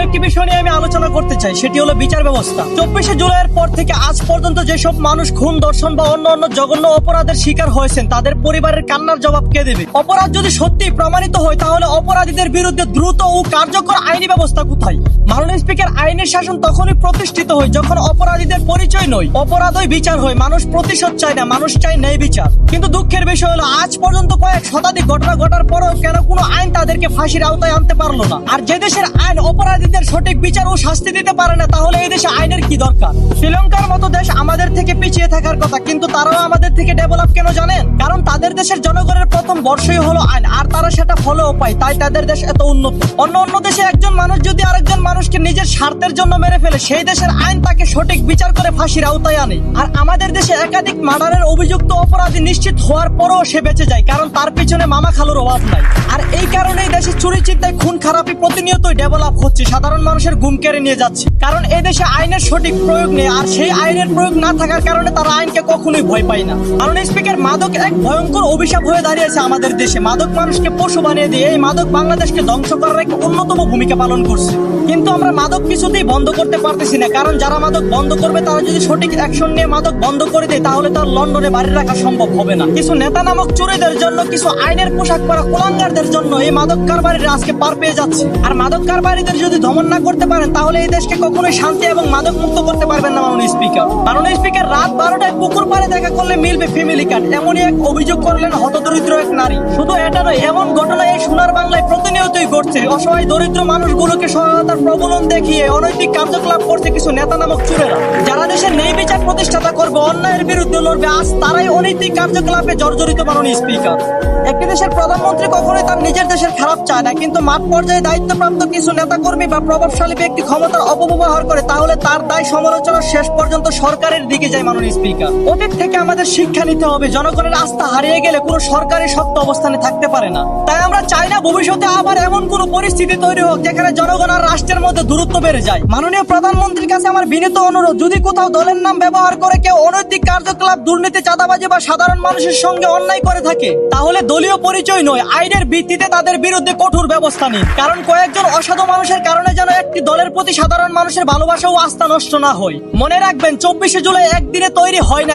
একটি বিষয় নিয়ে আমি আলোচনা করতে চাই, সেটি হলো বিচার ব্যবস্থা। 24শে জুলাইয়ের পর থেকে আজ পর্যন্ত যেসব মানুষ খুন, ধর্ষণ বা অন্য জঘন্য অপরাধের শিকার হয়েছেন তাদের পরিবারের কান্নার জবাব কে দেবে? অপরাধ যদি সত্যি প্রমাণিত হয় তাহলে অপরাধীদের বিরুদ্ধে দ্রুত ও কার্যকর আইনি ব্যবস্থা কোথায়? মাননীয় স্পিকার, আইনের শাসন তখনই প্রতিষ্ঠিত হয় যখন অপরাধীদের পরিচয় নয়, অপরাধই বিচার হয়। মানুষ প্রতিশোধ চায় না, মানুষ চায় ন্যায় বিচার। কিন্তু দুঃখের বিষয় হলো আজ পর্যন্ত কয়েক শতাধিক ঘটনা ঘটার পরেও কেন কোনো আইন তাদেরকে ফাঁসির আওতায় আনতে পারলো না? আর যে দেশের আইন অপরাধীদের সঠিক বিচার ও শাস্তি দিতে পারে না, তাহলে এই দেশে আইনের কি দরকার? শ্রীলঙ্কার মতো দেশ আমাদের থেকে পিছিয়ে থাকার কথা, কিন্তু তারাও আমাদের থেকে ডেভেলপ কেন জানেন? কারণ তাদের দেশের জনগণের প্রথম বর্ষই হলো আইন, আর তারা সেটা ফলোও পায়, তাই তাদের দেশ এত উন্নত। অন্য দেশে একজন মানুষ যদি আরেকজন মানুষকে নিজের স্বার্থের জন্য মেরে ফেলে, সেই দেশের আইন তাকে সঠিক বিচার করে ফাঁসির আওতায় আনে। আর আমাদের দেশে একাধিক মার্ডারের অভিযুক্ত অপরাধী নিশ্চিত হওয়ার পরও সে বেঁচে যায়, কারণ তার পিছনে মামা খালুর অভাব নাই। আর এই কারণেই দেশে চুরি চিন্তায় খুন খারাপি প্রতিনিয়তই ডেভেলপ হচ্ছে, সাধারণ মানুষের ঘুম কেড়ে নিয়ে যাচ্ছে। কারণ এই দেশে আইনের সঠিক প্রয়োগ নেই, আর সেই আইনের প্রয়োগ না থাকার কারণে তারা আইনকে কখনোই ভয় পায় না। মাননীয় স্পিকার, মাদক এক ভয়ঙ্কর অভিশাপ হয়ে দাঁড়িয়েছে আমাদের দেশে। মাদক মানুষকে পশু বানিয়ে দিয়ে এই মাদক বাংলাদেশকে ধ্বংস করার এক অন্যতম ভূমিকা পালন করছে। কিন্তু আমরা মাদক কিছুতেই বন্ধ করতে পারতেছি না, কারণ যারা মাদক বন্ধ করবে তারা যদি সঠিক অ্যাকশন নিয়ে মাদক বন্ধ করে দেয় তাহলে তার লন্ডনে বাড়ি রাখা সম্ভব হবে না। কিছু নেতা নামক চোরেদের জন্য, কিছু আইনের পোশাক পরা কুলাঙ্গারদের জন্য এই মাদক কারবারিরা আজকে পার পেয়ে যাচ্ছে। আর মাদক কারবারিদের যদি দমন না করতে পারেন তাহলে এই দেশকে কখনোই শান্তি এবং মাদক মুক্ত করতে পারবেন না। মাননীয় স্পিকার, রাত 12টায় পুকুর পাড়ে দেখা করলে মিলবে ফ্যামিলি কার্ড, এমনই এক অভিযোগ করলেন হতদরিদ্র এক নারী। শুধু এটা নয়, এমন ঘটনা এই সোনার বাংলায় প্রতিনিয়তই ঘটছে। অসহায় দরিদ্র মানুষগুলোকে সহায়তার প্রবলন দেখিয়ে অনৈতিক কার্যকলাপ করছে কিছু নেতা নামক চোরেরা, যারা দেশের ন্যায় বিচার প্রতিষ্ঠাতা করবে, অন্যায়ের বিরুদ্ধে লড়বে, আজ তারাই অনৈতিক কার্যকলাপে জর্জরিত। মাননীয় স্পিকার, একটি দেশের প্রধানমন্ত্রী কখনোই তার নিজের দেশের খারাপ চায় না, কিন্তু মাঠ পর্যায়ে দায়িত্বপ্রাপ্ত কিছু নেতাকর্মী বা প্রভাবশালী ব্যক্তি ক্ষমতার অপব্যবহার করে, তাহলে তার দায় সমালোচনার শেষ পর্যন্ত সরকারের দিকে যায়। মাননীয় স্পিকার, অতীত থেকে আমাদের শিক্ষা নিতে হবে, জনগণের আস্থা হারিয়ে গেলে কোনো সরকারি শক্ত অবস্থানে থাকতে পারে না। তাই আমরা চাই না ভবিষ্যতে আবার এমন কোনো পরিস্থিতি তৈরি হোক যেখানে জনগণ আর রাষ্ট্রের মধ্যে দূরত্ব বেড়ে যায়। মাননীয় প্রধানমন্ত্রীর কাছে আমার বিনীত অনুরোধ, যদি কোথাও দলের নাম ব্যবহার করে কেউ অনৈতিক কার্যকলাপ, দুর্নীতি, চাঁদাবাজি বা সাধারণ মানুষের সঙ্গে অন্যায় করে থাকে, তাহলে দলীয় পরিচয় নয়, আইনের ভিত্তিতে তাদের বিরুদ্ধে কঠোর ব্যবস্থা নিন। কারণ কয়েকজন অসাধু মানুষের কারণে যেন একটি দলের প্রতি সাধারণ মানুষের ভালোবাসা ও আস্থা নষ্ট না হয়। মনে রাখবেন, 24শে জুলাই একদিনে তৈরি হয় না,